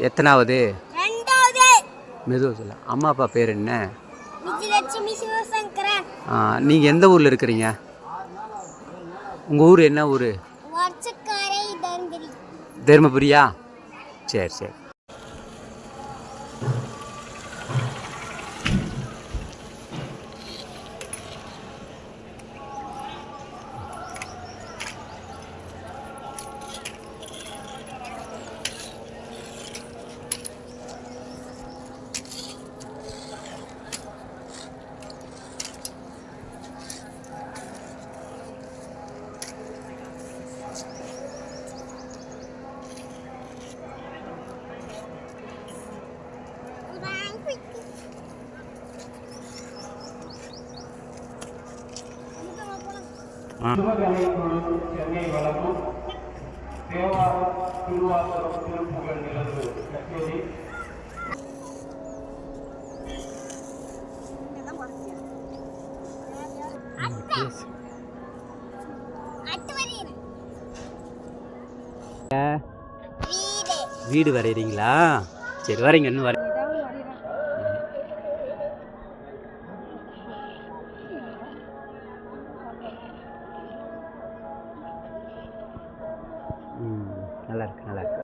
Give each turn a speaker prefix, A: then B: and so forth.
A: எத்தனாவது? மெதுவாக சொல்ல. அம்மா அப்பா பேர் என்ன? நீங்கள் எந்த ஊரில் இருக்கிறீங்க? உங்கள் ஊர் என்ன ஊர்? தர்மபுரியா? சரி சரி.
B: சென்னை வழங்கும் தேவாரம் திருவாசகம் திருப்புகழ் நிலவு கச்சேரி
A: வீடு வரைகிறீங்களா? சரி வரீங்க. இன்னும் வர நல்லா இருக்கு நல்லா இருக்கு.